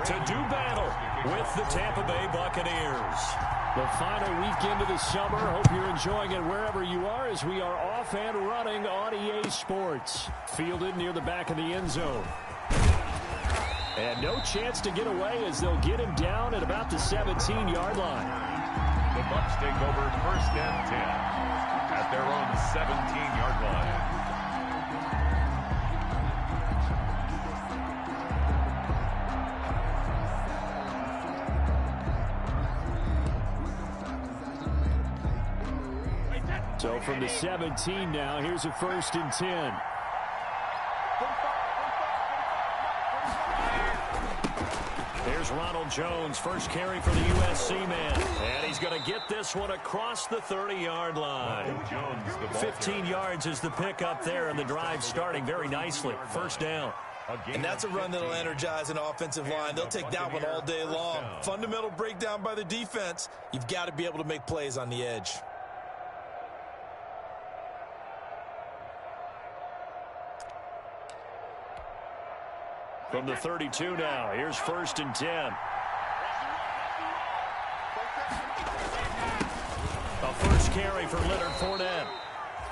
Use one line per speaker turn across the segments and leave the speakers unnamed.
to do battle with the Tampa Bay Buccaneers. The final weekend of the summer. Hope you're enjoying it wherever you are as we are off and running on EA Sports. Fielded near the back of the end zone. And no chance to get away as they'll get him down at about the 17-yard line.
The Bucs take over 1st and 10 at their own 17-yard line.
So from the 17 now, here's a 1st and 10. There's Ronald Jones, first carry for the USC man. And he's going to get this one across the 30-yard line. 15 yards is the pickup there, and the drive starting very nicely. 1st down.
And that's a run that'll energize an offensive line. They'll take that one all day long. Fundamental breakdown by the defense. You've got to be able to make plays on the edge.
From the 32 now, here's 1st and 10. A first carry for Leonard Fournette.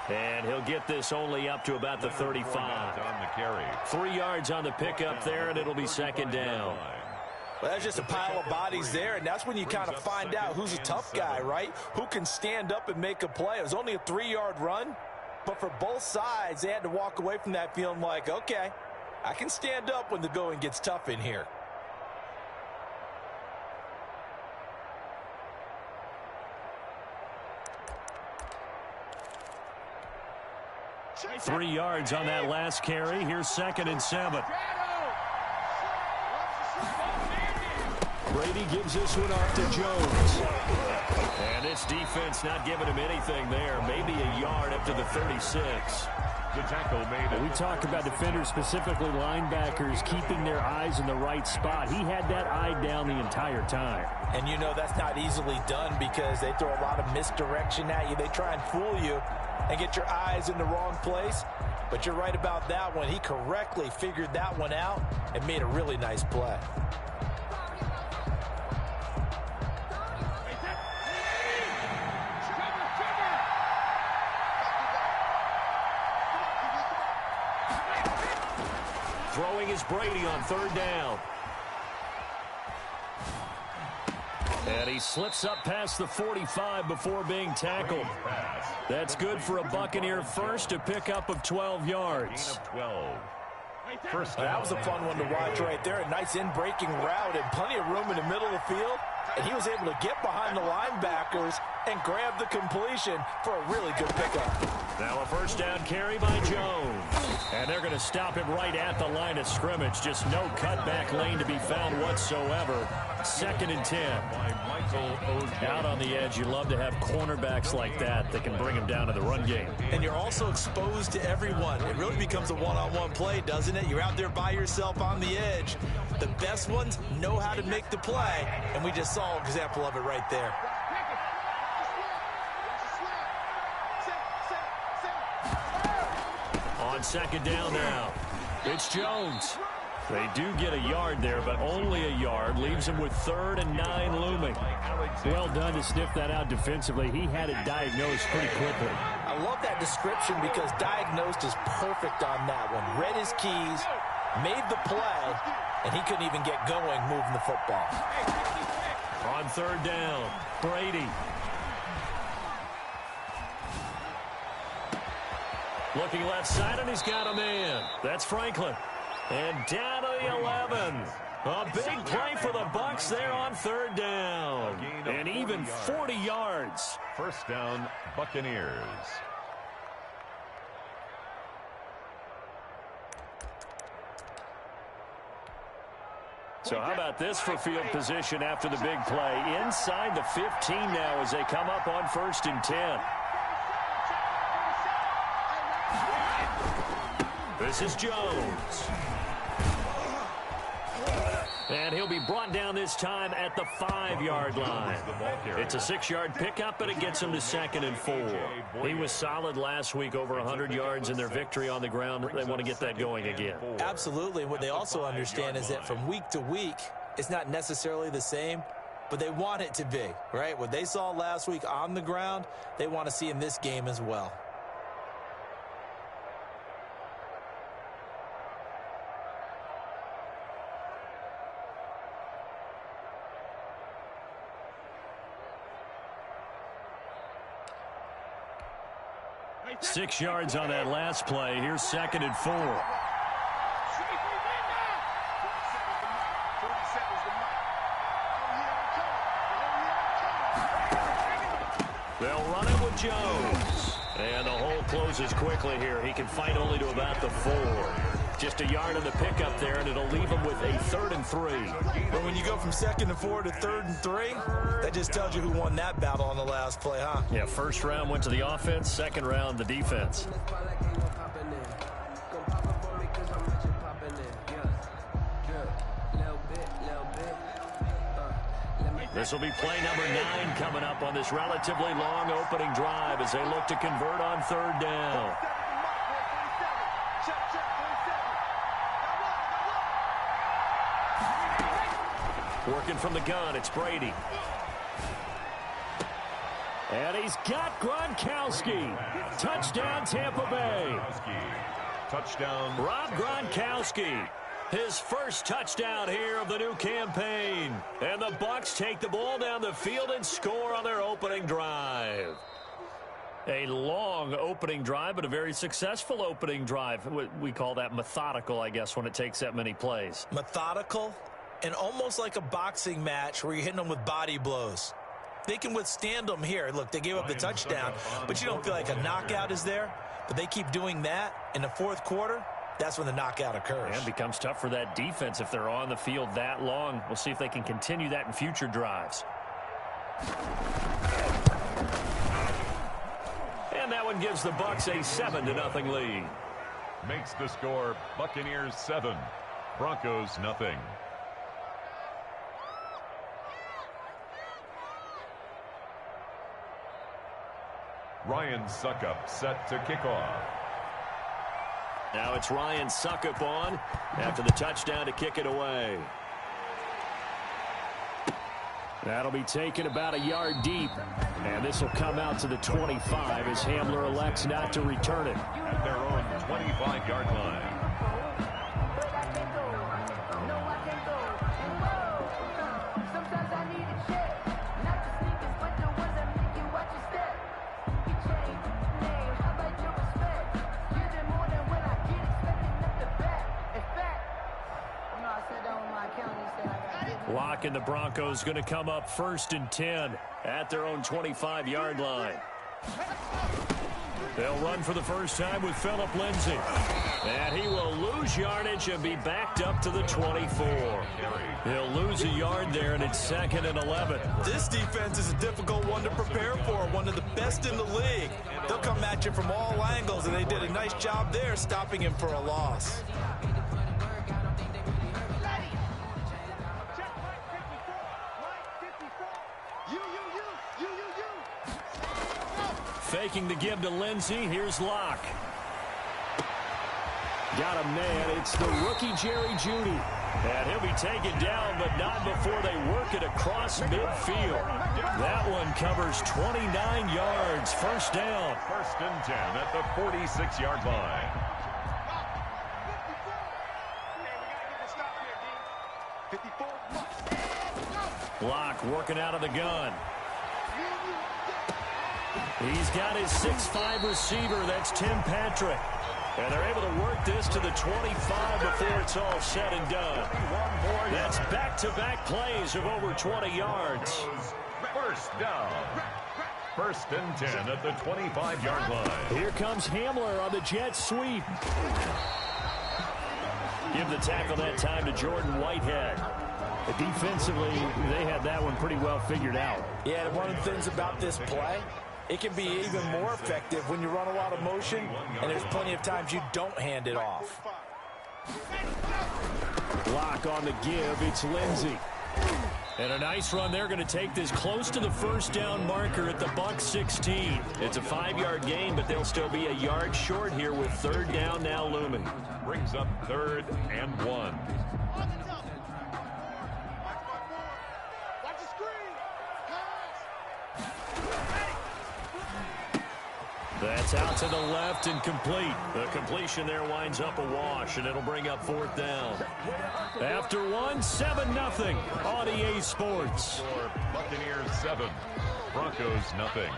And he'll get this only up to about the 35. 3 yards on the pickup there, and it'll be 2nd down.
Well, that's just a pile of bodies there, and that's when you kind of find out who's a tough guy, right? Who can stand up and make a play. It was only a 3-yard run, but for both sides, they had to walk away from that feeling like, okay, I can stand up when the going gets tough in here.
Three yards on that last carry. Here's 2nd and 7. Brady gives this one off to Jones. And this defense not giving him anything there. Maybe a yard up to the 36.
The tackle made.
We talk about defenders, specifically linebackers, keeping their eyes in the right spot. He had that eye down the entire time.
And you know that's not easily done because they throw a lot of misdirection at you. They try and fool you and get your eyes in the wrong place. But you're right about that one. He correctly figured that one out and made a really nice play.
Throwing is Brady on 3rd down. And he slips up past the 45 before being tackled. That's good for a Buccaneer first, a pickup of 12 yards.
That was a fun one to watch right there. A nice in-breaking route and plenty of room in the middle of the field. And he was able to get behind the linebackers and grab the completion for a really good pickup.
Now a 1st down carry by Jones. And they're going to stop him right at the line of scrimmage. Just no cutback lane to be found whatsoever. 2nd and 10. Out on the edge, you love to have cornerbacks like that can bring him down to the run game.
And you're also exposed to everyone. It really becomes a one-on-one play, doesn't it? You're out there by yourself on the edge. The best ones know how to make the play, and we just saw an example of it right there.
On 2nd down now, it's Jones. They do get a yard there, but only a yard. Leaves him with 3rd and 9 looming. Well done to sniff that out defensively. He had it diagnosed pretty quickly.
I love that description because diagnosed is perfect on that one. Read his keys, made the play, and he couldn't even get going moving the football.
On 3rd down, Brady. Looking left side, and he's got a man. That's Franklin. And down to the 11. A big play for the Bucs there on 3rd down. And even 40 yards.
1st down, Buccaneers.
So how about this for field position after the big play? Inside the 15 now as they come up on 1st and 10. This is Jones. And he'll be brought down this time at the 5-yard line. It's a 6-yard pickup, but it gets him to 2nd and 4. He was solid last week, over 100 yards in their victory on the ground. They want to get that going again.
Absolutely. What they also understand is that from week to week, it's not necessarily the same, but they want it to be, right? What they saw last week on the ground, they want to see in this game as well.
Six yards on that last play. Here's 2nd and 4. They'll run it with Jones. And the hole closes quickly here. He can fight only to about the 4. Just a yard on the pickup there, and it'll leave him with a 3rd and 3.
But when you go from 2nd and 4 to 3rd and 3, that just tells you who won that battle on the last play, huh?
Yeah, first round went to the offense, second round the defense. This will be play number 9 coming up on this relatively long opening drive as they look to convert on 3rd down. Working from the gun, it's Brady. And he's got Gronkowski. Touchdown, Tampa Bay.
Touchdown.
Rob Gronkowski. His first touchdown here of the new campaign. And the Bucs take the ball down the field and score on their opening drive. A long opening drive, but a very successful opening drive. We call that methodical, I guess, when it takes that many plays.
Methodical and almost like a boxing match where you're hitting them with body blows. They can withstand them here. Look, they gave up the touchdown, but you don't feel like a knockout is there. But they keep doing that in the 4th quarter. That's when the knockout occurs.
And it becomes tough for that defense if they're on the field that long. We'll see if they can continue that in future drives. And that one gives the Bucs a 7-0 lead.
Makes the score Buccaneers 7, Broncos nothing. Ryan Succop set to kick off.
Now it's Ryan Succop on after the touchdown to kick it away. That'll be taken about a yard deep. And this will come out to the 25 as Hamler elects not to return it.
At their own 25-yard line.
Locke and the Broncos going to come up 1st and 10 at their own 25-yard line. They'll run for the first time with Phillip Lindsay. And he will lose yardage and be backed up to the 24. He'll lose a yard there, and it's 2nd and 11.
This defense is a difficult one to prepare for, one of the best in the league. They'll come at you from all angles, and they did a nice job there stopping him for a loss.
Faking the give to Lindsay. Here's Locke. Got a man. It's the rookie Jerry Jeudy. And he'll be taken down, but not before they work it across midfield. That one covers 29 yards. First down.
1st and 10 at the 46-yard line.
Locke working out of the gun. He's got his 6'5" receiver. That's Tim Patrick. And they're able to work this to the 25 before it's all said and done. That's back-to-back plays of over 20 yards.
First down. 1st and 10 at the 25-yard line.
Here comes Hamler on the jet sweep. Give the tackle that time to Jordan Whitehead. Defensively, they had that one pretty well figured out.
Yeah, one of the things about this play, it can be even more effective when you run a lot of motion, and there's plenty of times you don't hand it off.
Locke on the give. It's Lindsay. And a nice run. They're going to take this close to the first down marker at the Bucs 16. It's a 5-yard gain, but they'll still be a yard short here with 3rd down now looming.
Brings up 3rd and 1.
That's out to the left and complete. The completion there winds up a wash, and it'll bring up 4th down. After 7-0 on EA Sports.
Buccaneers 7, Broncos 0.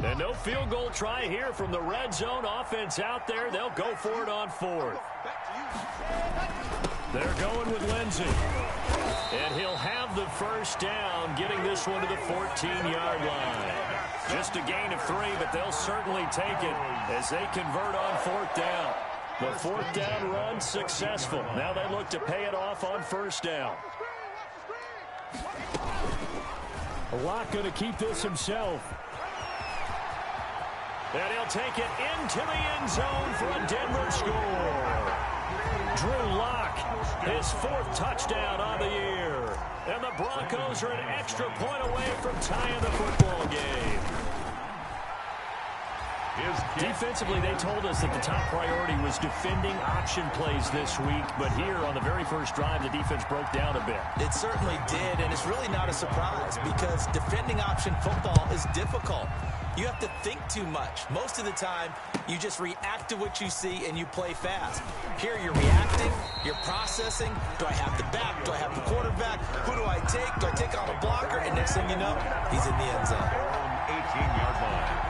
And no field goal try here from the red zone. Offense out there. They'll go for it on 4th. They're going with Lindsey. And he'll have the 1st down, getting this one to the 14-yard line. Just a gain of 3, but they'll certainly take it as they convert on 4th down. The 4th down run successful. Now they look to pay it off on 1st down. Locke going to keep this himself. And he'll take it into the end zone for a Denver score. Drew Lock, his 4th touchdown on the year. And the Broncos are an extra point away from tying the football game. Defensively, they told us that the top priority was defending option plays this week. But here on the very first drive, the defense broke down a bit.
It certainly did, and it's really not a surprise because defending option football is difficult. You have to think too much. Most of the time, you just react to what you see and you play fast. Here you're reacting, you're processing. Do I have the back? Do I have the quarterback? Who do I take? Do I take on a blocker? And next thing you know, he's in the end zone.
18-yard line.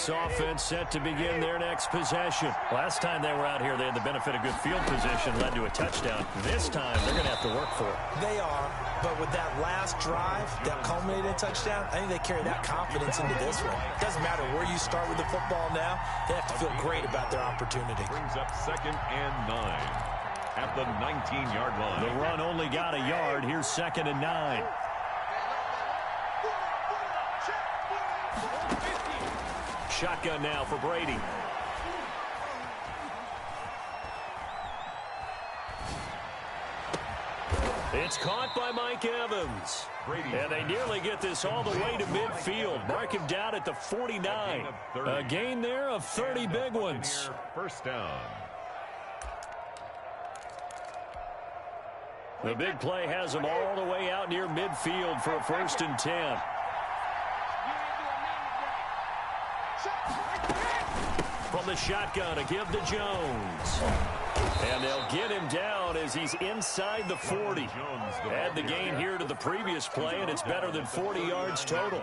Offense set to begin their next possession. Last time they were out here, they had the benefit of good field position, led to a touchdown. This time, they're going to have to work for it.
They are, but with that last drive, that culminated in touchdown, I think they carry that confidence into this one. It doesn't matter where you start with the football now, they have to feel great about their opportunity.
Brings up 2nd and 9 at the 19-yard line.
The run only got a yard. Here's 2nd and 9. Shotgun now for Brady. It's caught by Mike Evans. And they nearly get this all the way to midfield. Mark him down at the 49. A gain there of 30 big ones.
1st down.
The big play has them all the way out near midfield for a 1st and 10. From the shotgun, a give to Jones. And they'll get him down as he's inside the 40. Add the gain here to the previous play, and it's better than 40 yards total.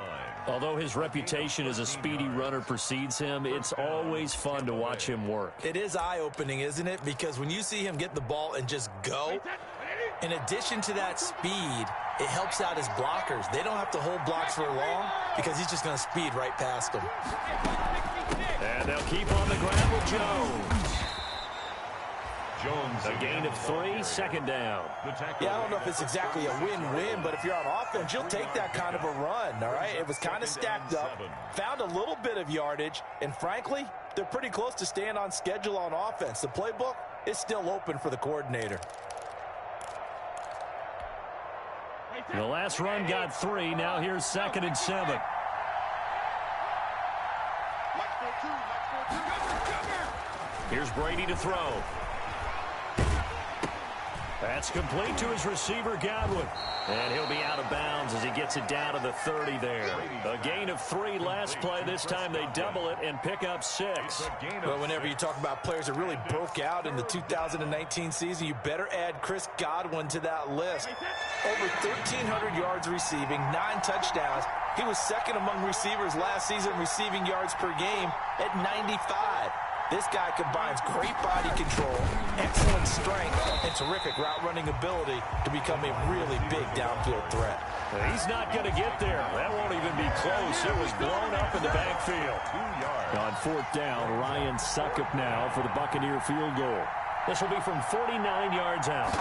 Although his reputation as a speedy runner precedes him, it's always fun to watch him work.
It is eye-opening, isn't it? Because when you see him get the ball and just go, in addition to that speed, it helps out his blockers. They don't have to hold blocks for long because he's just going to speed right past them.
And they'll keep on the ground with Jones.
Jones,
a gain of 3, 2nd down.
Yeah, I don't know if it's exactly a win-win, but if you're on offense, you'll take that kind of a run, all right? It was kind of stacked up, found a little bit of yardage, and frankly, they're pretty close to staying on schedule on offense. The playbook is still open for the coordinator.
The last run got 3. Now here's 2nd and 7. Here's Brady to throw. That's complete to his receiver, Godwin. And he'll be out of bounds as he gets it down to the 30 there. A gain of 3 last play. This time they double it and pick up 6.
Well, whenever you talk about players that really broke out in the 2019 season, you better add Chris Godwin to that list. Over 1,300 yards receiving, 9 touchdowns. He was 2nd among receivers last season receiving yards per game at 95. This guy combines great body control, excellent strength, and terrific route running ability to become a really big downfield threat.
He's not going to get there. That won't even be close. It was blown up in the backfield.
2 yards.
On 4th down, Ryan Succop now for the Buccaneer field goal. This will be from 49 yards out.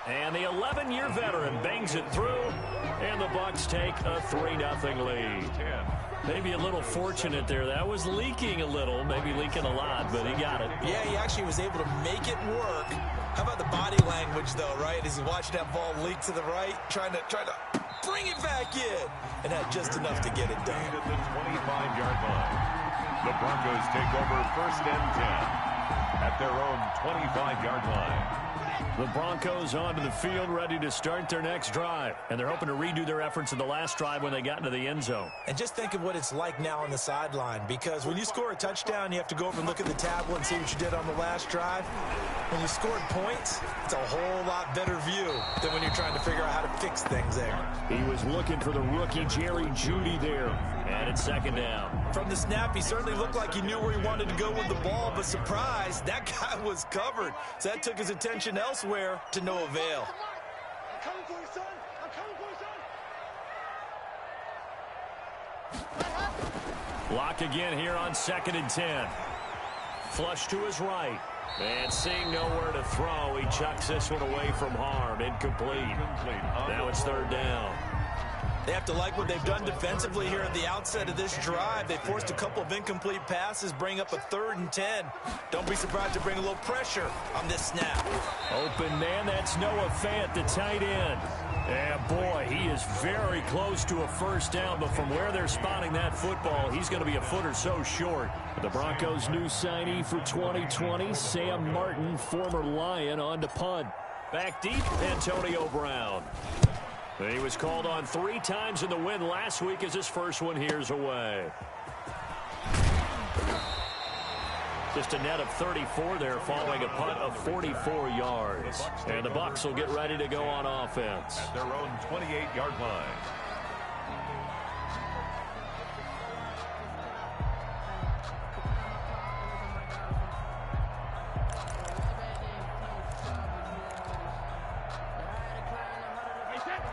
And the 11-year veteran bangs it through, and the Bucs take a 3-0 lead. Maybe a little fortunate there. That was leaking a little, maybe leaking a lot, but he got it.
Yeah, he actually was able to make it work. How about the body language, though, right? As he watched that ball leak to the right, trying to bring it back in, and had just enough to get it done.
At the 25-yard line, the Broncos take over 1st and 10 at their own 25-yard line.
The Broncos onto the field, ready to start their next drive. And they're hoping to redo their efforts in the last drive when they got into the end zone.
And just think of what it's like now on the sideline, because when you score a touchdown, you have to go over and look at the tablet and see what you did on the last drive. When you scored points, it's a whole lot better view than when you're trying to figure out how to fix things there.
He was looking for the rookie Jerry Jeudy there. And it's 2nd down.
From the snap, he certainly looked like he knew where he wanted to go with the ball, but surprise, that guy was covered. So that took his attention elsewhere to no avail.
I'm coming for you, son. I'm coming for you, son.
Block again here on 2nd and 10. Flush to his right. And seeing nowhere to throw, he chucks this one away from harm. Incomplete. Now it's 3rd down.
They have to like what they've done defensively here at the outset of this drive. They forced a couple of incomplete passes, bring up a 3rd and 10. Don't be surprised to bring a little pressure on this snap.
Open man, that's Noah Fant, the tight end. And boy, he is very close to a 1st down, but from where they're spotting that football, he's going to be a foot or so short. The Broncos' new signee for 2020, Sam Martin, former Lion, on to punt. Back deep, Antonio Brown. He was called on 3 times in the win last week as his first one here's away. Just a net of 34 there following a punt of 44 yards. And the Bucs will get ready to go on offense.
At their own 28-yard line.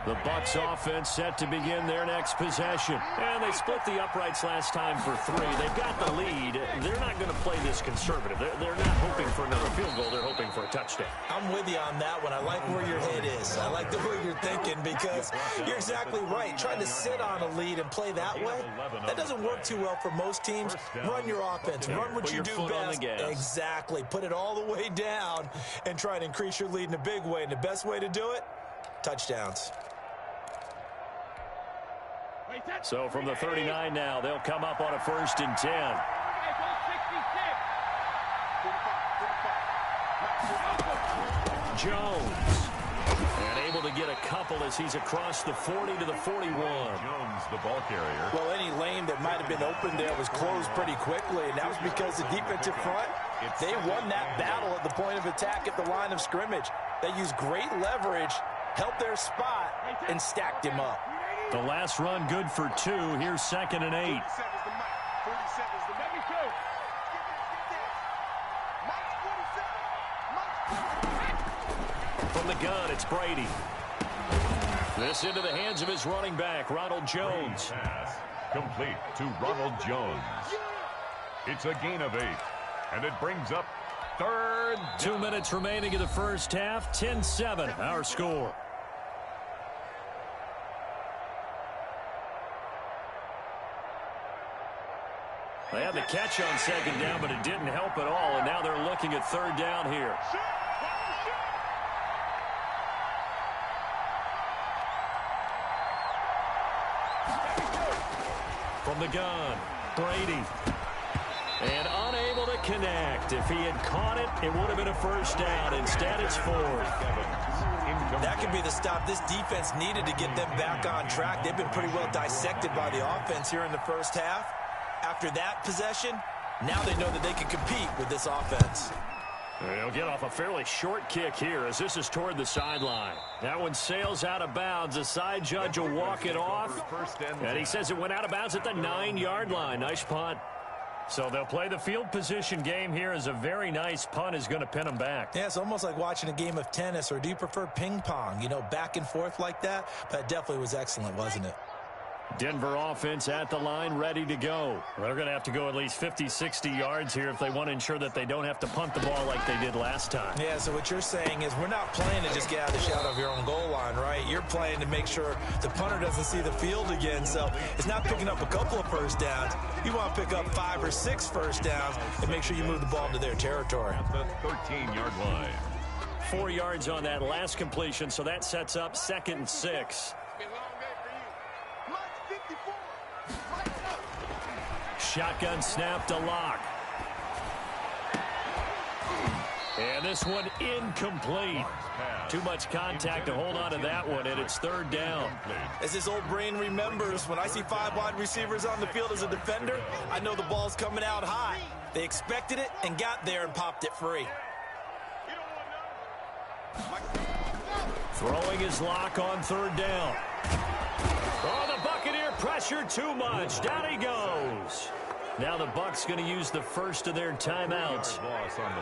The Bucs offense set to begin their next possession. And they split the uprights last time for 3. They've got the lead. They're not going to play this conservative. They're not hoping for another field goal. They're hoping for a touchdown.
I'm with you on that one. I like where your head is. I like the way you're thinking, because you're exactly right. Trying to sit on a lead and play that way, that doesn't work too well for most teams. Run your offense. Run what you do best. Exactly. Put it all the way down and try to increase your lead in a big way. And the best way to do it, touchdowns.
So from the 39 now, they'll come up on a 1st and 10. Jones. And able to get a couple as he's across the 40 to the 41.
Jones, the ball carrier.
Well, any lane that might have been open there was closed pretty quickly, and that was because the defensive front, they won that battle at the point of attack at the line of scrimmage. They used great leverage, held their spot, and stacked him up.
The last run good for 2. Here's 2nd and 8. From the gun, it's Brady. This into the hands of his running back, Ronald Jones.
Pass complete to Ronald Jones. It's a gain of 8, and it brings up 3rd down.
2 minutes remaining in the first half. 10-7, our score. They had the catch on 2nd down, but it didn't help at all, and now they're looking at 3rd down here. From the gun, Brady. And unable to connect. If he had caught it, it would have been a 1st down. Instead, it's 4th.
That could be the stop this defense needed to get them back on track. They've been pretty well dissected by the offense here in the first half. After that possession, now they know that they can compete with this offense.
They'll get off a fairly short kick here as this is toward the sideline. That one sails out of bounds. The side judge will walk it off. And he says it went out of bounds at the 9-yard line. Nice punt. So they'll play the field position game here as a very nice punt is going to pin them back.
Yeah, it's almost like watching a game of tennis, or do you prefer ping pong? You know, back and forth like that? But it definitely was excellent, wasn't it?
Denver offense at the line, ready to go.
They're going to have to go at least 50, 60 yards here if they want to ensure that they don't have to punt the ball like they did last time.
Yeah, so what you're saying is we're not playing to just get out of the shadow of your own goal line, right? You're playing to make sure the punter doesn't see the field again. So it's not picking up a couple of first downs. You want to pick up 5 or 6 first downs and make sure you move the ball into their territory.
At the 13-yard line.
4 yards on that last completion, so that sets up 2nd and 6. Shotgun snap to Locke. And this one incomplete. Too much contact to hold on to that one, and it's 3rd down.
As this old brain remembers, when I see 5 wide receivers on the field as a defender, I know the ball's coming out high. They expected it and got there and popped it free.
Throwing his Locke on 3rd down. Oh, the Buccaneer pressure too much. Down he goes. Now the Bucs going to use the first of their timeouts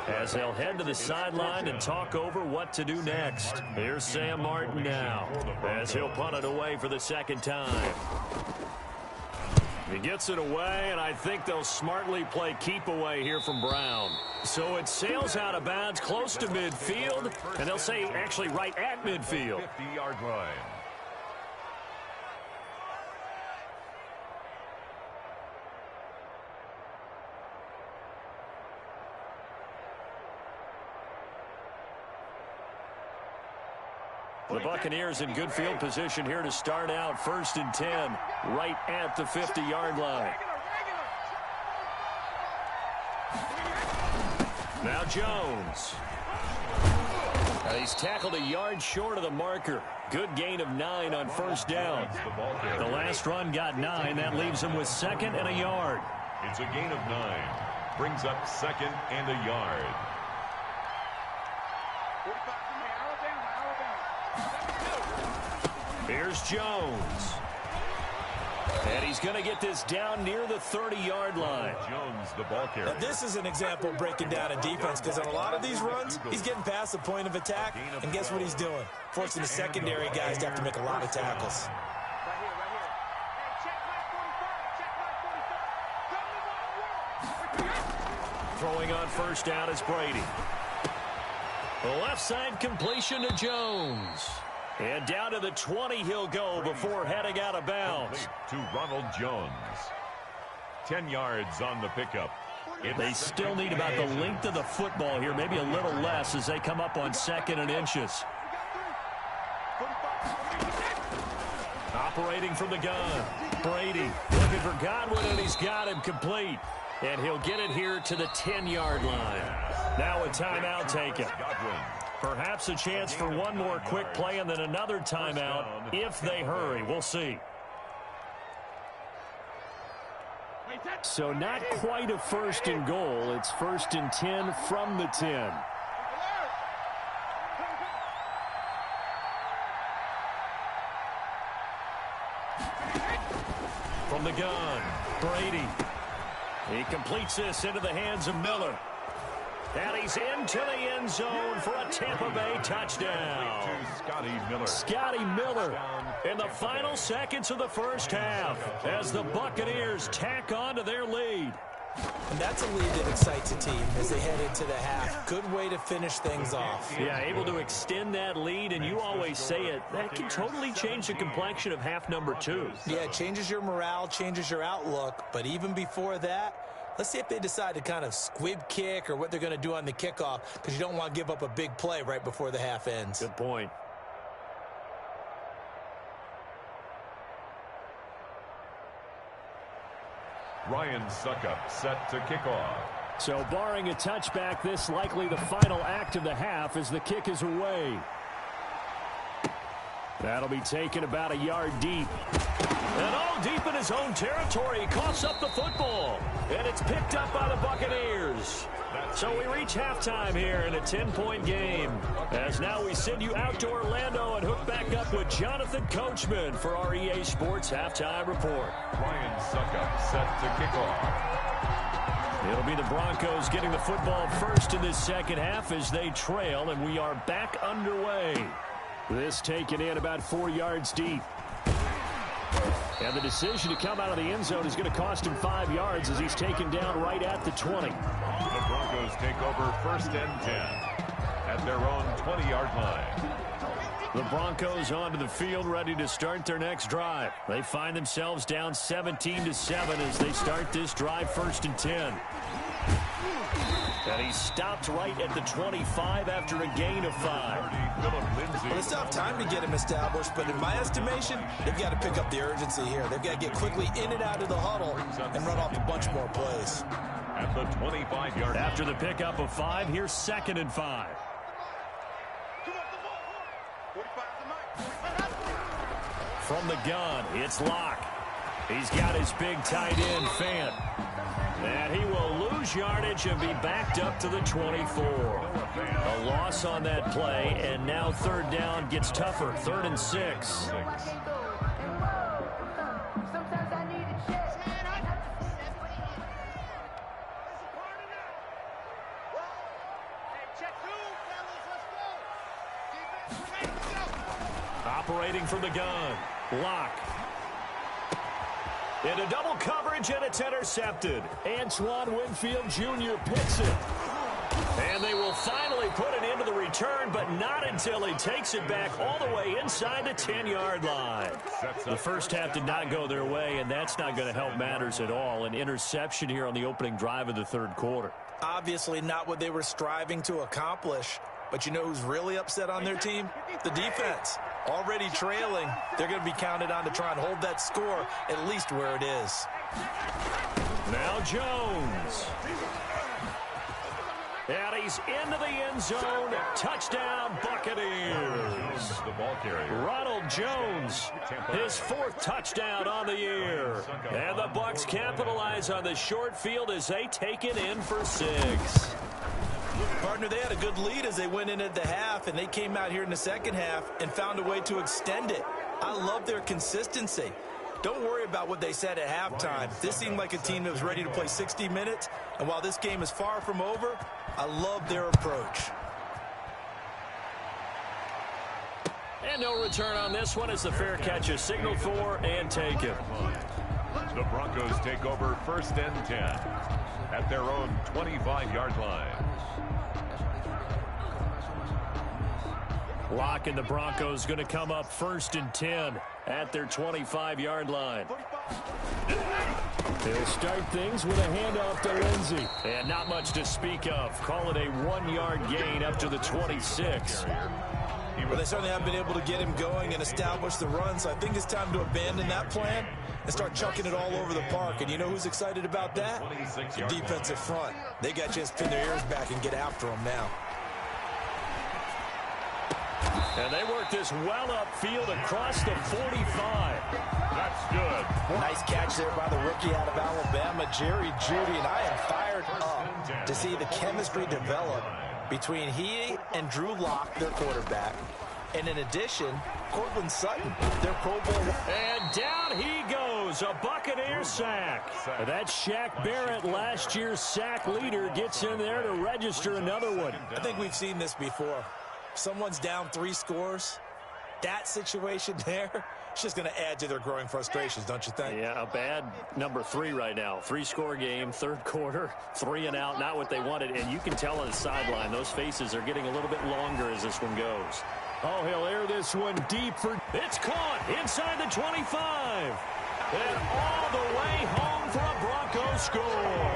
as they'll head to the sideline and talk over what to do next. Here's Sam Martin now as he'll punt it away for the 2nd time. He gets it away, and I think they'll smartly play keep away here from Brown. So it sails out of bounds close to midfield, and they'll say actually right at midfield.
50-yard line.
The Buccaneers in good field position here to start out 1st and 10, right at the 50-yard line. Now Jones. Now he's tackled a yard short of the marker. Good gain of 9 on 1st down. The last run got 9. That leaves him with 2nd and a yard.
It's a gain of 9. Brings up 2nd and a yard.
Here's Jones. And he's going to get this down near the 30-yard line.
Jones, the ball carrier.
Now, this is an example of breaking down a defense because on a lot of these runs, he's getting past the point of attack, and guess what he's doing? Forcing the secondary guys to have to make a lot of tackles.
Throwing on 1st down is Brady. The left side completion to Jones. And down to the 20 he'll go before heading out of bounds.
To Ronald Jones. 10 yards on the pickup.
They still need about the length of the football here, maybe a little less as they come up on 2nd and inches. Operating from the gun. Brady looking for Godwin, and he's got him complete. And he'll get it here to the 10-yard line. Now a timeout taken. Perhaps a chance for one more quick play and then another timeout if they hurry. We'll see. So not quite a 1st and goal. It's 1st and 10 from the 10. From the gun, Brady. He completes this into the hands of Miller. And he's into the end zone for a Tampa Bay touchdown. Scotty Miller in the final seconds of the 1st half as the Buccaneers tack on to their lead.
And that's a lead that excites a team as they head into the half. Good way to finish things off.
Yeah, able to extend that lead, and you always say it, that can totally change the complexion of half number 2.
Yeah, it changes your morale, changes your outlook, but even before that, let's see if they decide to kind of squib kick or what they're going to do on the kickoff, because you don't want to give up a big play right before the half ends.
Good point.
Ryan Suckup set to kick off.
So barring a touchback, this likely the final act of the half as the kick is away. That'll be taken about a yard deep. And all deep in his own territory. He coughs up the football. And it's picked up by the Buccaneers. So we reach halftime here in a 10-point game. As now we send you out to Orlando and hook back up with Jonathan Coachman for our EA Sports Halftime Report.
Ryan Suckup set to kick off.
It'll be the Broncos getting the football first in this second half as they trail, and we are back underway. This taken in about 4 yards deep. And the decision to come out of the end zone is going to cost him 5 yards as he's taken down right at the 20.
The Broncos take over 1st and 10 at their own 20-yard line.
The Broncos onto the field, ready to start their next drive. They find themselves down 17-7 as they start this drive 1st and 10. And he stopped right at the 25 after a gain of 5.
Well, it's not time to get him established, but in my estimation, they've got to pick up the urgency here. They've got to get quickly in and out of the huddle and run off a bunch more plays.
At the 25-yard line.
After the pickup of 5, here's 2nd and 5. From the gun, it's Locke. He's got his big tight end, Fant. And he will lose yardage and be backed up to the 24. A loss on that play, and now 3rd down gets tougher. 3rd and 6. Operating from the gun, Locke. Into double coverage, and it's intercepted. Antoine Winfield Jr. picks it. And they will finally put it into the return, but not until he takes it back all the way inside the 10-yard line. The first half did not go their way, and that's not going to help matters at all. An interception here on the opening drive of the 3rd quarter.
Obviously not what they were striving to accomplish. But you know who's really upset on their team? The defense. Already trailing, they're going to be counted on to try and hold that score at least where it is.
Now Jones. And he's into the end zone. Touchdown, Buccaneers.
The ball carrier,
Ronald Jones, his 4th touchdown on the year. And the Bucs capitalize on the short field as they take it in for 6.
Partner, they had a good lead as they went in at the half, and they came out here in the second half and found a way to extend it. I love their consistency. Don't worry about what they said at halftime. This seemed like a team that was ready to play 60 minutes, and while this game is far from over, I love their approach.
And no return on this one as the fair catch is signaled for and taken.
The Broncos take over 1st and 10 at their own 25-yard line.
Locke and the Broncos going to come up 1st and 10 at their 25-yard line. They'll start things with a handoff to Lindsey. And not much to speak of. Call it a 1-yard gain up to the 26.
Well, they certainly haven't been able to get him going and establish the run, so I think it's time to abandon that plan and start chucking it all over the park. And you know who's excited about that? The defensive front. They got to just pin their ears back and get after him now.
And they work this well upfield across the 45.
That's good.
Nice catch there by the rookie out of Alabama, Jerry Jeudy. And I am fired up to see the chemistry develop between he and Drew Lock, their quarterback. And in addition, Courtland Sutton, their Pro Bowl.
And down he goes, a Buccaneer sack. That's Shaq Barrett, last year's sack leader, gets in there to register another one.
I think we've seen this before. Someone's down 3 scores. That situation there, it's just going to add to their growing frustrations, don't you think?
Yeah, a bad number 3 right now. 3-score game, 3rd quarter, 3 and out, not what they wanted. And you can tell on the sideline, those faces are getting a little bit longer as this one goes. Oh, he'll air this one deep for... It's caught inside the 25. And all the way home for a Broncos score.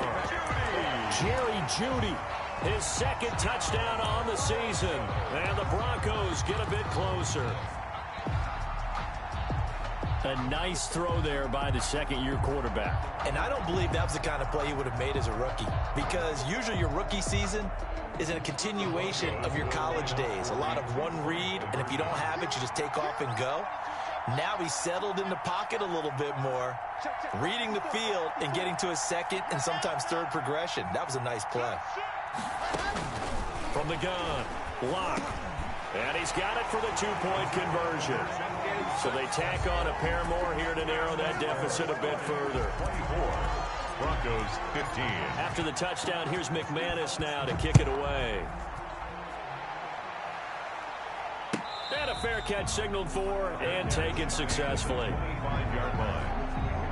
Jerry Jeudy, his 2nd touchdown on the season. And the Broncos get a bit closer. A nice throw there by the 2nd-year quarterback.
And I don't believe that was the kind of play he would have made as a rookie, because usually your rookie season is in a continuation of your college days. A lot of one read, and if you don't have it, you just take off and go. Now he's settled in the pocket a little bit more, reading the field and getting to his 2nd and sometimes 3rd progression. That was a nice play.
From the gun, Locke. And he's got it for the 2-point conversion. So they tack on a pair more here to narrow that deficit a bit further.
24, Broncos 15.
After the touchdown, here's McManus now to kick it away. And a fair catch signaled for and taken successfully.
25-yard line.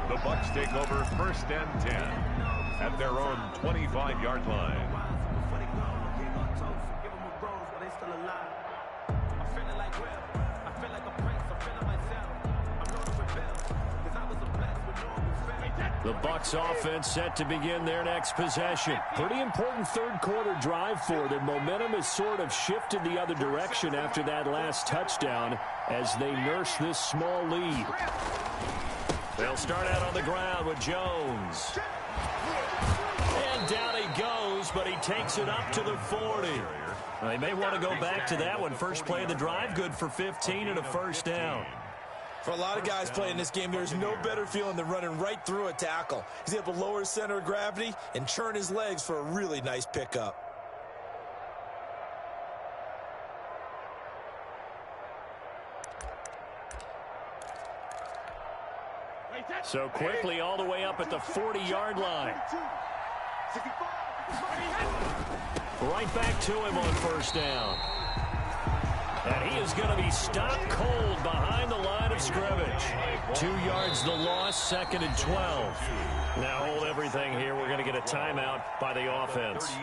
The Bucs take over 1st and 10 at their own 25-yard line.
The Bucs offense set to begin their next possession. Pretty important third quarter drive for them. Momentum has sort of shifted the other direction after that last touchdown as they nurse this small lead. They'll start out on the ground with Jones. And down he goes, but he takes it up to the 40. They may want to go back to that one. First play of the drive, good for 15 and a first down.
For a lot of guys playing this game, there's no better feeling than running right through a tackle. He's able to lower his center of gravity and churn his legs for a really nice pickup.
So quickly all the way up at the 40-yard line. Right back to him on first down. And he is going to be stopped cold behind the line of scrimmage. 2 yards the loss, 2nd and 12. Now hold everything here. We're going to get a timeout by the offense.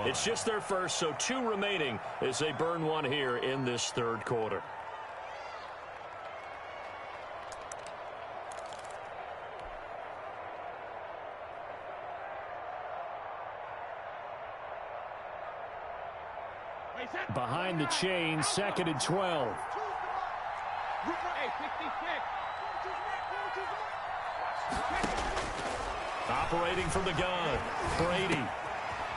It's just their first, so 2 remaining as they burn one here in this third quarter. Behind the chain, 2nd and 12. Operating from the gun, Brady.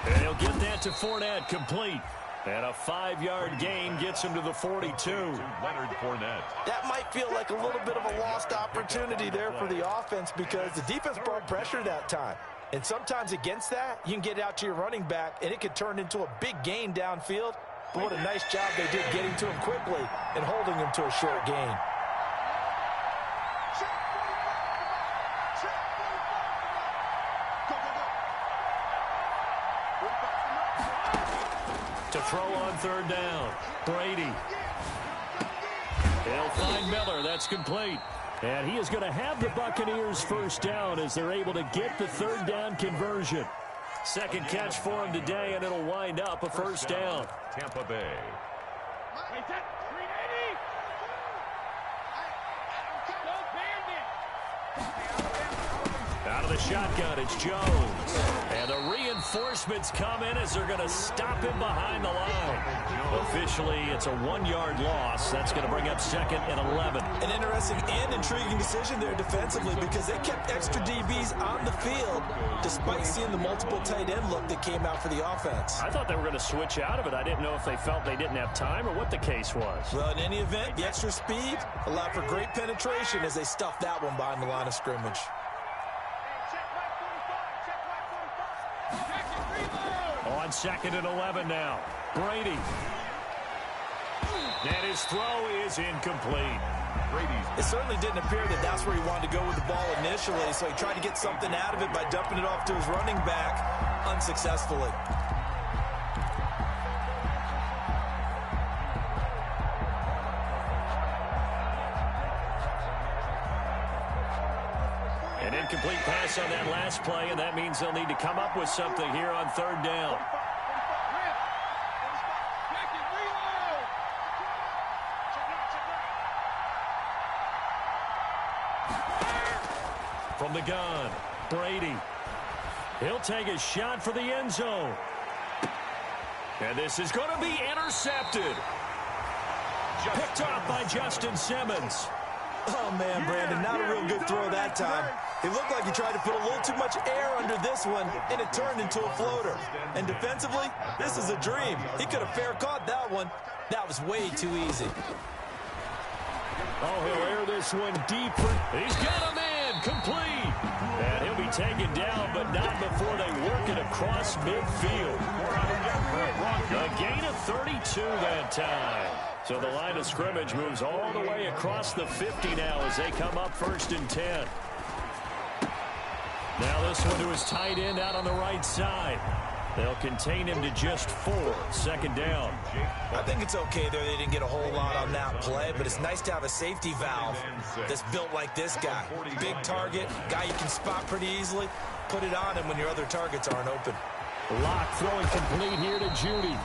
And he'll get that to Fournette, complete. And a 5-yard gain gets him to the 42.
Leonard Fournette.
That might feel like a little bit of a lost opportunity there for the offense because the defense brought pressure that time. And sometimes against that, you can get out to your running back, and it could turn into a big gain downfield. But what a nice job they did getting to him quickly and holding him to a short gain.
To throw on third down, Brady. He'll find Miller. That's complete. And he is going to have the Buccaneers first down as they're able to get the third down conversion. Second catch for him today, and it'll wind up a first down.
Tampa Bay.
Out of the shotgun, it's Jones. And the reinforcements come in as they're going to stop him behind the line. Officially, it's a 1-yard loss. That's going to bring up 2nd and 11.
An interesting and intriguing decision there defensively because they kept extra DBs on the field despite seeing the multiple tight end look that came out for the offense.
I thought they were going to switch out of it. I didn't know if they felt they didn't have time or what the case was.
Well, in any event, the extra speed allowed for great penetration as they stuffed that one behind the line of scrimmage.
On 2nd and 11 now. Brady. And his throw is incomplete.
It certainly didn't appear that that's where he wanted to go with the ball initially, so he tried to get something out of it by dumping it off to his running back unsuccessfully.
An incomplete pass on that last play, and that means they'll need to come up with something here on third down. From the gun, Brady. He'll take a shot for the end zone. And this is going to be intercepted. Picked up by Justin Simmons.
Oh, man, Brandon, not a real good throw that time. It looked like he tried to put a little too much air under this one, and it turned into a floater. And defensively, this is a dream. He could have fair caught that one. That was way too easy.
Oh, he'll air this one deeper. He's got a man, complete. And he'll be taken down, but not before they work it across midfield. A gain of 32 that time. So the line of scrimmage moves all the way across the 50 now as they come up 1st and 10. Now this one to his tight end out on the right side.
They'll contain him to just 4. Second down.
I think it's okay there. They didn't get a whole lot on that play, but it's nice to have a safety valve that's built like this guy. Big target, guy you can spot pretty easily. Put it on him when your other targets aren't open.
Lock throwing complete here to Judy.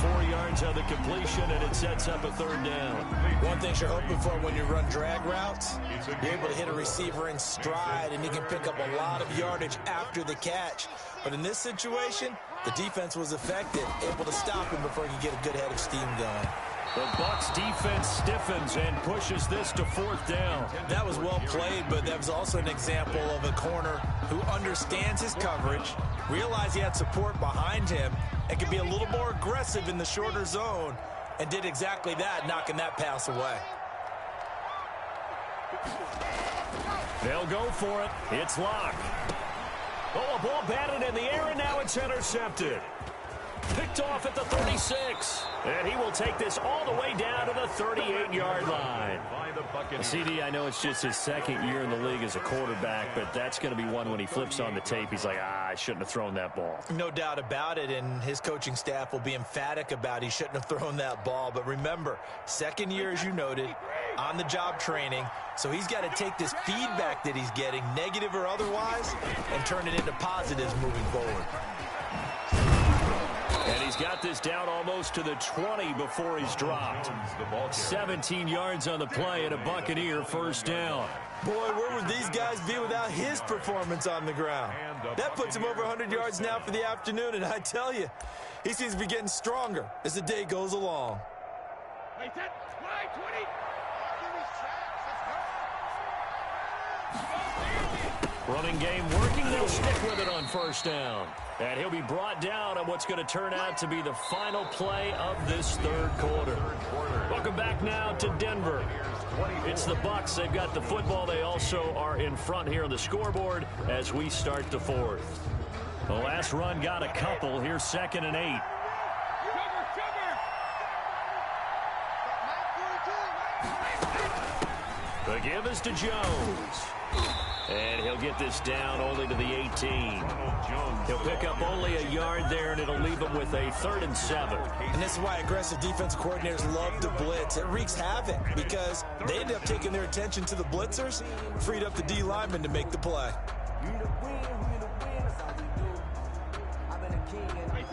4 yards on the completion, and it sets up a third down.
One thing you're hoping for when you run drag routes, you're able to hit a receiver in stride, and he can pick up a lot of yardage after the catch. But in this situation, the defense was effective, able to stop him before he could get a good head of steam going.
The Bucs defense stiffens and pushes this to 4th down.
That was well played, but that was also an example of a corner who understands his coverage, realized he had support behind him, and could be a little more aggressive in the shorter zone, and did exactly that, knocking that pass away.
They'll go for it. It's Lock. Oh, a ball batted in the air, and now it's intercepted. Picked off at the 36. And he will take this all the way down to the 38-yard line.
CD, I know it's just his second year in the league as a quarterback, but that's going to be one when he flips on the tape. He's like, I shouldn't have thrown that ball.
No doubt about it, and his coaching staff will be emphatic about he shouldn't have thrown that ball. But remember, second year, as you noted, on-the-job training, so he's got to take this feedback that he's getting, negative or otherwise, and turn it into positives moving forward.
And he's got this down almost to the 20 before he's dropped. 17 yards on the play and a Buccaneer first down.
Boy, where would these guys be without his performance on the ground? That puts him over 100 yards now for the afternoon, and I tell you, he seems to be getting stronger as the day goes along.
Running game working. They'll stick with it on first down. And he'll be brought down on what's going to turn out to be the final play of this third quarter. Welcome back now to Denver. It's the Bucs. They've got the football. They also are in front here on the scoreboard as we start the fourth. The last run got a couple. Here's 2nd and 8. The give is to Jones. And he'll get this down only to the 18. He'll pick up only a yard there, and it'll leave him with a 3rd and 7.
And this is why aggressive defensive coordinators love to blitz. It wreaks havoc because they end up taking their attention to the blitzers, freed up the D lineman to make the play.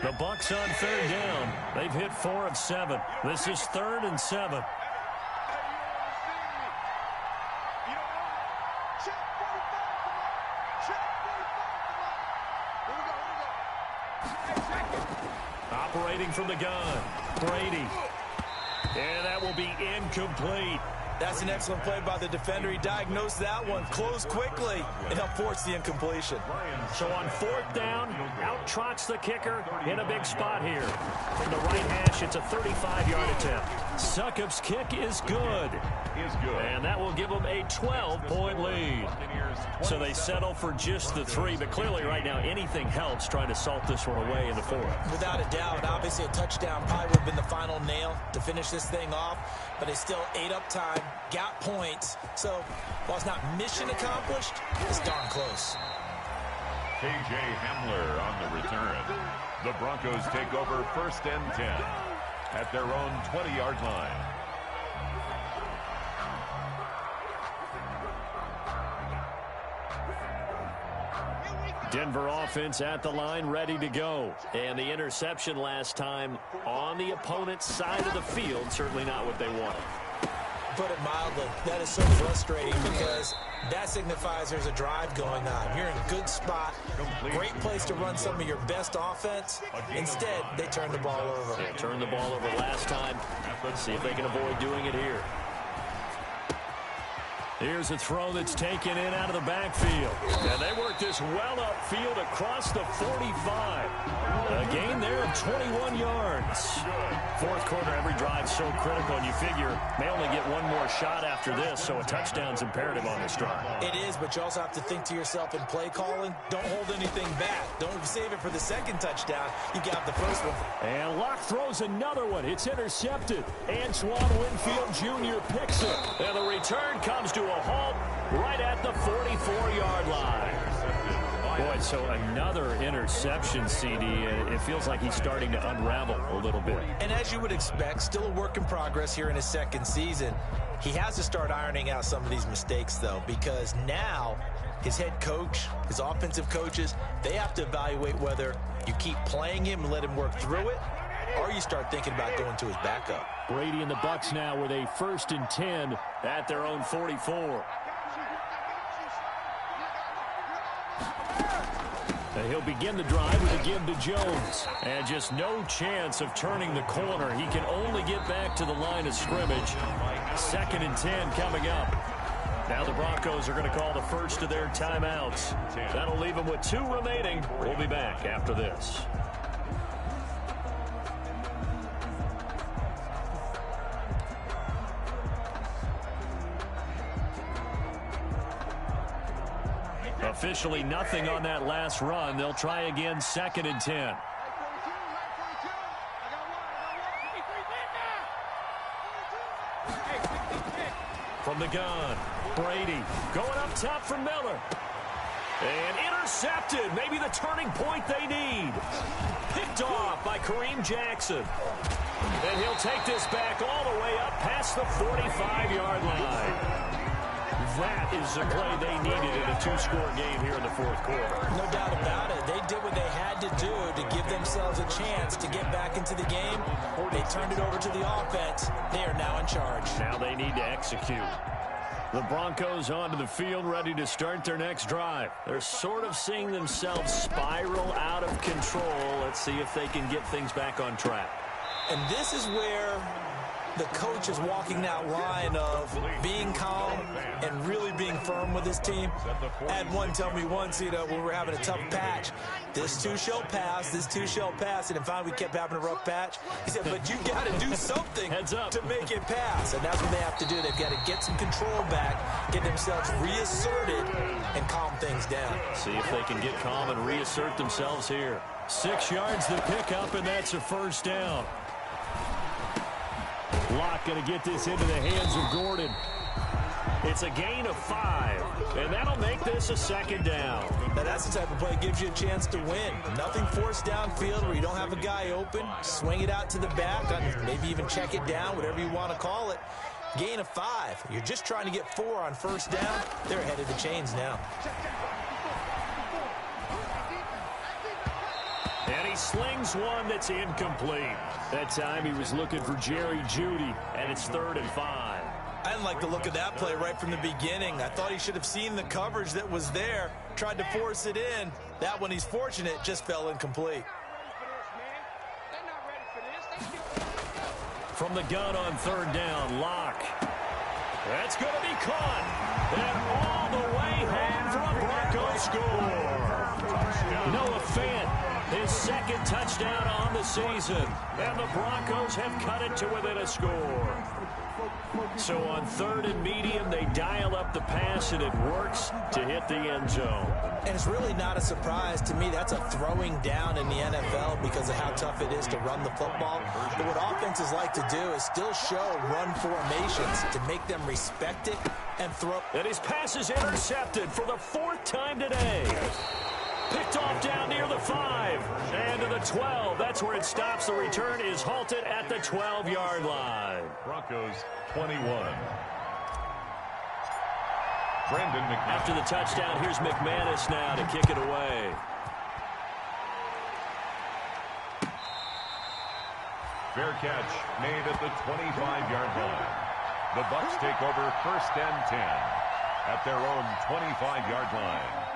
The Bucs on 3rd down. They've hit 4 of 7. This is 3rd and 7. Operating from the gun, Brady. And that will be incomplete.
That's an excellent play by the defender. He diagnosed that one, closed quickly, and helped force the incompletion.
So on 4th down, out trots the kicker in a big spot here. From the right hash, it's a 35-yard attempt. Succop's kick is good. And that will give them a 12-point lead. So they settle for just the 3, but clearly right now anything helps trying to salt this one away in the 4th.
Without a doubt, obviously a touchdown probably would have been the final nail to finish this thing off, but they still ate up time, got points. So while it's not mission accomplished, it's darn close.
K.J. Hamler on the return. The Broncos take over 1st and 10 at their own 20-yard line.
Denver offense at the line, ready to go. And the interception last time on the opponent's side of the field, certainly not what they wanted.
Put it mildly, that is so frustrating because that signifies there's a drive going on. You're in a good spot, great place to run some of your best offense. Instead, they turn the ball over.
Yeah, turned the ball over last time. Let's see if they can avoid doing it here. Here's a throw that's taken in out of the backfield. And they work this well upfield across the 45. A gain there of 21 yards. 4th quarter, every drive so critical, and you figure may only get one more shot after this, so a touchdown's imperative on this drive.
It is, but you also have to think to yourself in play calling, don't hold anything back. Don't save it for the 2nd touchdown. You got the 1st one.
And Locke throws another one. It's intercepted. Antoine Winfield Jr. picks it. And the return comes to a halt right at the 44-yard line.
Boy, so another interception, CD. It feels like he's starting to unravel a little bit.
And as you would expect, still a work in progress here in his second season. He has to start ironing out some of these mistakes, though, because now his head coach, his offensive coaches, they have to evaluate whether you keep playing him and let him work through it, or you start thinking about going to his backup.
Brady and the Bucs now with a 1st and 10
at their own 44.
He'll begin the drive with a give to Jones.
And just no chance of turning the corner. He can only get back to the line of scrimmage. 2nd and 10 coming up. Now the Broncos are going to call the first of their timeouts. That'll leave them with 2 remaining. We'll be back after this. Officially nothing on that last run. They'll try again, 2nd and 10. From the gun, Brady going up top for Miller. And intercepted. Maybe the turning point they need. Picked off by Kareem Jackson. And he'll take this back all the way up past the 45-yard line. That is the play they needed in a 2-score game here in the 4th quarter.
No doubt about it. They did what they had to do to give themselves a chance to get back into the game. They turned it over to the offense. They are now in charge.
Now they need to execute.
The Broncos onto the field, ready to start their next drive.
They're sort of seeing themselves spiral out of control. Let's see if they can get things back on track.
And this is where the coach is walking that line of being calm and really being firm with his team. I had one tell me once, when we were having a tough patch, this too shall pass, this too shall pass. And finally we kept having a rough patch. He said, but you got to do something to make it pass. And that's what they have to do. They've got to get some control back, get themselves reasserted, and calm things down.
See if they can get calm and reassert themselves here.
6 yards to pick up, and that's a 1st down. Locke going to get this into the hands of Gordon.
It's a gain of 5, and that'll make this a 2nd down.
Now that's the type of play that gives you a chance to win. Nothing forced downfield where you don't have a guy open. Swing it out to the back, maybe even check it down, whatever you want to call it. Gain of 5. You're just trying to get 4 on 1st down. They're ahead of the chains now.
And he slings one that's incomplete.
That time he was looking for Jerry Jeudy,
and it's 3rd and 5.
I didn't like the look of that play right from the beginning. I thought he should have seen the coverage that was there, tried to force it in. That one, he's fortunate, just fell incomplete.
From the gun on 3rd down, Locke. That's going to be caught. And all the way home for a Broncos score. Noah Fant, his 2nd touchdown on the season. And the Broncos have cut it to within a score. So on 3rd and medium, they dial up the pass, and it works to hit the end zone.
And it's really not a surprise to me. That's a throwing down in the NFL because of how tough it is to run the football. But what offenses like to do is still show run formations to make them respect it and throw.
And his pass is intercepted for the 4th time today. Picked off down near the 5 and to the 12. That's where it stops. The return is halted at the 12-yard line.
Broncos 21. Brandon McManus.
After the touchdown, here's McManus now to kick it away.
Fair catch made at the 25-yard line. The Bucs take over 1st and 10 at their own 25-yard line.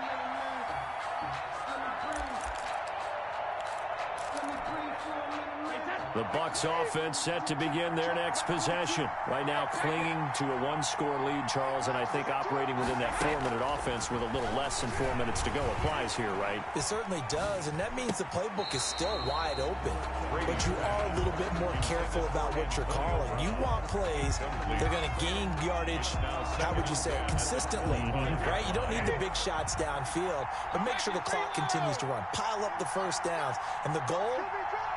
The Bucs offense set to begin their next possession. Right now clinging to a 1-score lead, Charles, and I think operating within that 4-minute offense with a little less than 4 minutes to go applies here, right?
It certainly does, and that means the playbook is still wide open. But you are a little bit more careful about what you're calling. You want plays that are going to gain yardage, how would you say it, consistently, right? You don't need the big shots downfield, but make sure the clock continues to run. Pile up the 1st downs, and the goal,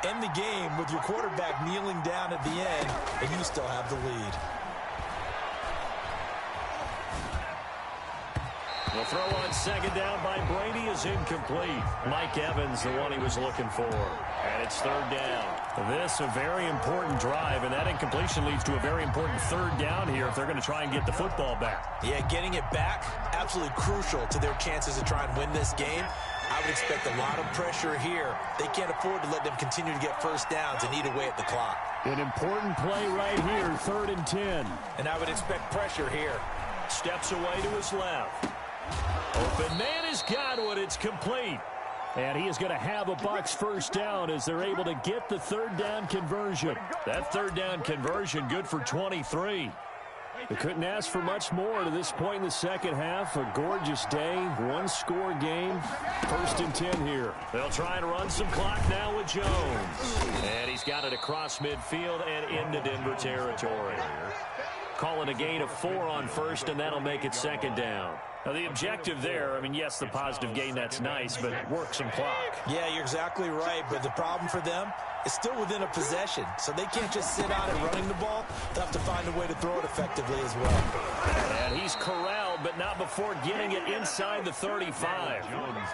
end the game with your quarterback kneeling down at the end, and you still have the lead.
The The throw on second down by Brady is incomplete. Mike Evans, the one he was looking for. And it's third down. This a very important drive, and that incompletion leads to a very important third down here if they're going to try and get the football back.
Yeah, getting it back, absolutely crucial to their chances to try and win this game. I would expect a lot of pressure here. They can't afford to let them continue to get first downs and eat away at the clock.
An important play right here, 3rd and 10.
And I would expect pressure here.
Steps away to his left. Open man has got one. It's complete.
And he is going to have a Bucs first down as they're able to get the third down conversion.
That third down conversion good for 23.
They couldn't ask for much more to this point in the second half. A gorgeous day, one-score game. 1st and 10 here.
They'll try and run some clock now with Jones. And he's got it across midfield and into Denver territory. Calling a gain of 4 on first, and that'll make it 2nd down. Now, the objective there, I mean, yes, the positive gain, that's nice, but work some clock.
Yeah, you're exactly right, but the problem for them is still within a possession, so they can't just sit out and running the ball. They'll have to find a way to throw it effectively as well.
And he's corralled, but not before getting it inside the 35.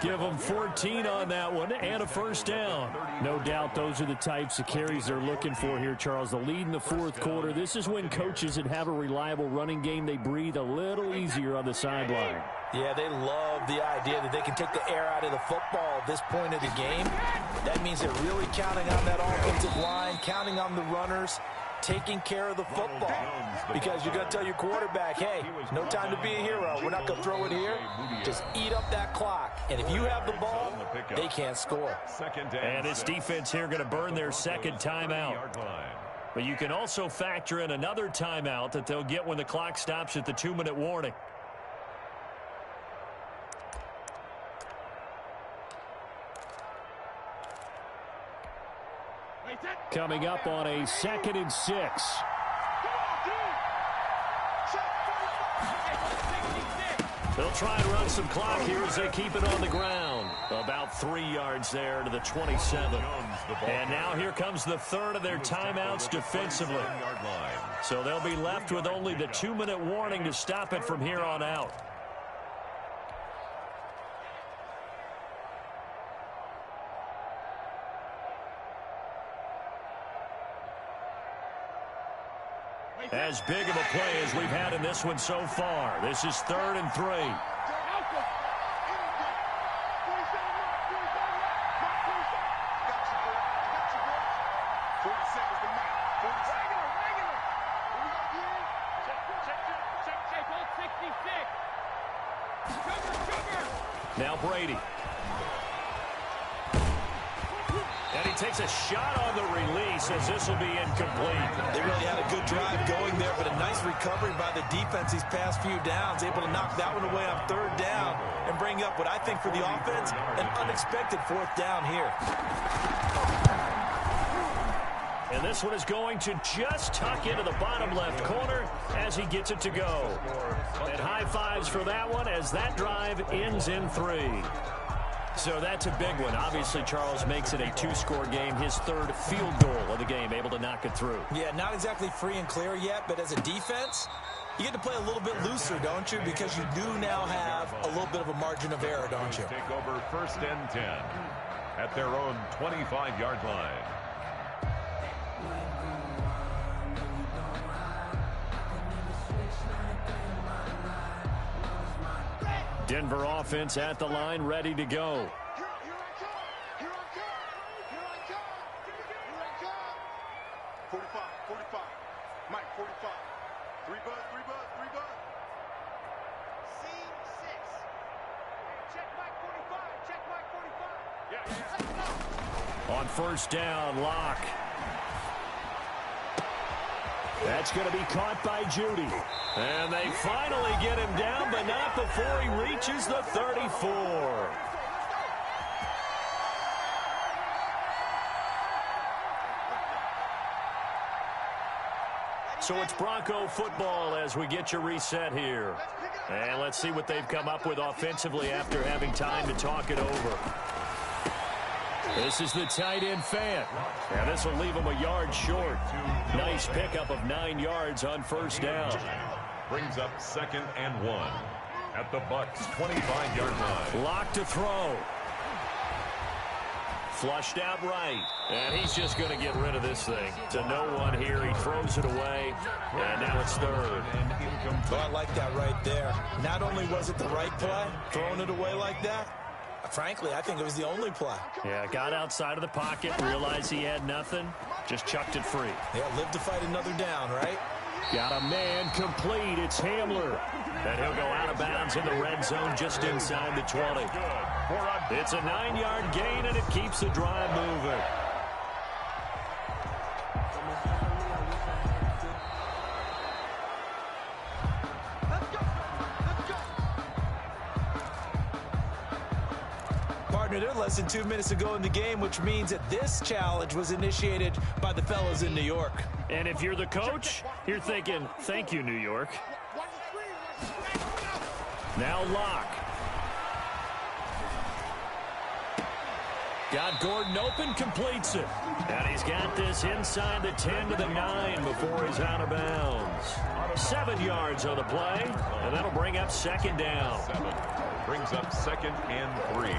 Give them 14 on that one and a first down. No doubt those are the types of carries they're looking for here, Charles. The lead in the 4th quarter. This is when coaches that have a reliable running game, they breathe a little easier on the sideline.
Yeah, they love the idea that they can take the air out of the football at this point of the game. That means they're really counting on that offensive line, counting on the runners, taking care of the football. Because you're going to tell your quarterback, hey, no time to be a hero. We're not going to throw it here. Just eat up that clock. And if you have the ball, they can't score.
And this defense here going to burn their 2nd timeout. But you can also factor in another timeout that they'll get when the clock stops at the 2-minute warning.
Coming up on a 2nd and 6.
They'll try and run some clock here as they keep it on the ground. About 3 yards there to the 27. And now here comes the 3rd of their timeouts defensively. So they'll be left with only the 2-minute warning to stop it from here on out. As big of a play as we've had in this one so far. This is 3rd and 3. Now Brady. And he takes a shot on the release as this will be incomplete.
They really had a good drive going there, but a nice recovery by the defense these past few downs, able to knock that one away on 3rd down and bring up what I think for the offense, an unexpected 4th down here.
And this one is going to just tuck into the bottom left corner as he gets it to go. And high fives for that one as that drive ends in 3. So that's a big one. Obviously, Charles makes it a 2-score game. His 3rd field goal of the game, able to knock it through.
Yeah, not exactly free and clear yet, but as a defense, you get to play a little bit looser, don't you? Because you do now have a little bit of a margin of error, don't you?
Take over 1st and 10 at their own 25-yard line.
Denver offense at the line, ready to go.
Here I come. 45. Mike, 45. 3 buzz. Scene 6. Check Mike 45. Yeah.
On 1st down, Locke. That's going to be caught by Judy.
And they finally get him down, but not before he reaches the 34. So it's Bronco football as we get your reset here. And let's see what they've come up with offensively after having time to talk it over.
This is the tight end fan.
And this will leave him a yard short. Nice pickup of 9 yards on 1st down.
Brings up 2nd and 1. at the Bucks' 25-yard line.
Lock to throw. Flushed out right. And he's just going to get rid of this thing. To no one here. He throws it away. And now it's third.
Oh, I like that right there. Not only was it the right play, throwing it away like that, frankly, I think it was the only play.
Yeah, got outside of the pocket, realized he had nothing, just chucked it free.
Yeah, live to fight another down, right?
Got a man complete. It's Hamler. And he'll go out of bounds in the red zone just inside the 20. It's a 9-yard gain, and it keeps the drive moving.
Partner, they're less than 2 minutes ago in the game, which means that this challenge was initiated by the fellas in New York.
And if you're the coach, you're thinking, thank you, New York. Now Locke. Got Gordon open, completes it. And he's got this inside the 10 to the 9 before he's out of bounds. 7 yards on the play, and that'll bring up second down.
Brings up 2nd and 3.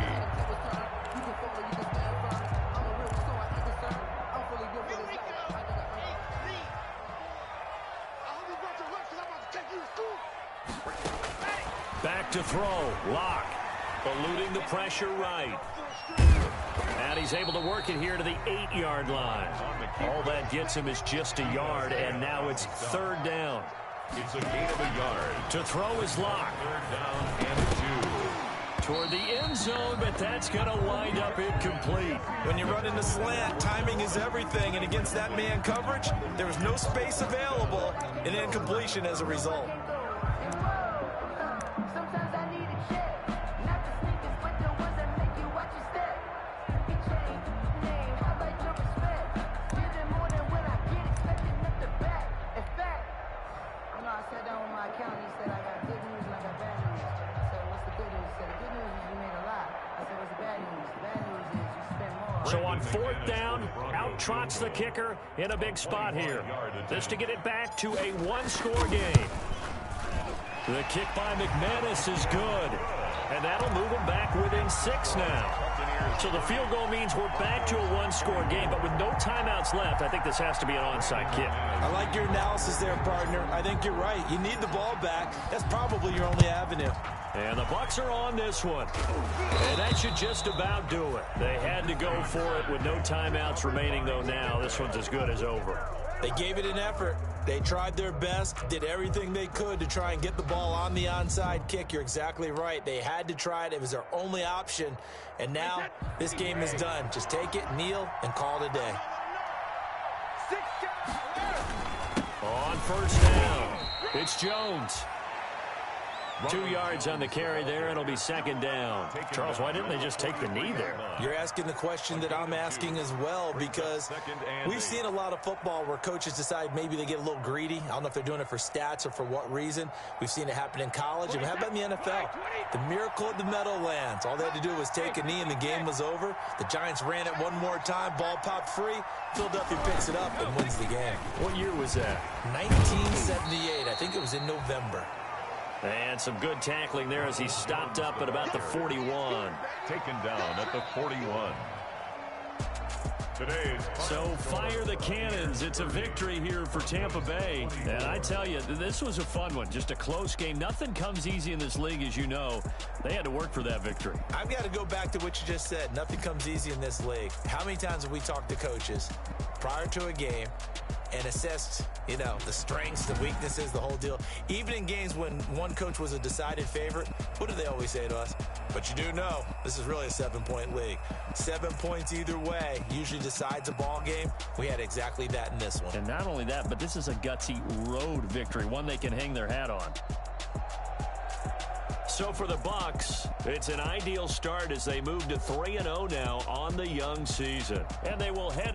Back to throw. Locke eluding the pressure right. And he's able to work it here to the 8-yard line. All that gets him is just a yard, and now it's third down.
It's a gain of a yard.
To throw is Locke.
3rd down and 2.
Toward the end zone, but that's going to wind up incomplete.
When you run in the slant, timing is everything, and against that man coverage, there was no space available, and incompletion as a result.
So on 4th down, out trots the kicker in a big spot here. This to get it back to a 1-score game. The kick by McManus is good. And that'll move him back within 6 now. So the field goal means we're back to a 1-score game, but with no timeouts left, I think this has to be an onside kick.
I like your analysis there, partner. I think you're right. You need the ball back. That's probably your only avenue.
And the Bucks are on this one. And that should just about do it. They had to go for it with no timeouts remaining, though now. This one's as good as over.
They gave it an effort. They tried their best, did everything they could to try and get the ball on the onside kick. You're exactly right. They had to try it. It was their only option. And now this game is done. Just take it, kneel, and call it a day.
On 1st down, it's Jones. 2 yards on the carry there. It'll be 2nd down. Charles, why didn't they just take the knee there?
You're asking the question that I'm asking as well, because we've seen a lot of football where coaches decide maybe they get a little greedy. I don't know if they're doing it for stats or for what reason. We've seen it happen in college. And how about in the NFL? The miracle at the Meadowlands. All they had to do was take a knee and the game was over. The Giants ran it one more time. Ball popped free. Philadelphia picks it up and wins the game.
What year was that?
1978. I think it was in November.
And some good tackling there as he stopped up at about the 41.
Taken down at the 41.
So fire the cannons. It's a victory here for Tampa Bay. And I tell you, this was a fun one. Just a close game. Nothing comes easy in this league, as you know. They had to work for that victory.
I've got to go back to what you just said. Nothing comes easy in this league. How many times have we talked to coaches prior to a game and assessed, you know, the strengths, the weaknesses, the whole deal? Even in games when one coach was a decided favorite, what do they always say to us? But you do know this is really a 7-point league. 7 points either way usually decides a ball game. We had exactly that in this one.
And not only that, but this is a gutsy road victory, one they can hang their hat on. So for the Bucks, it's an ideal start as they move to 3-0 now on the young season. And they will head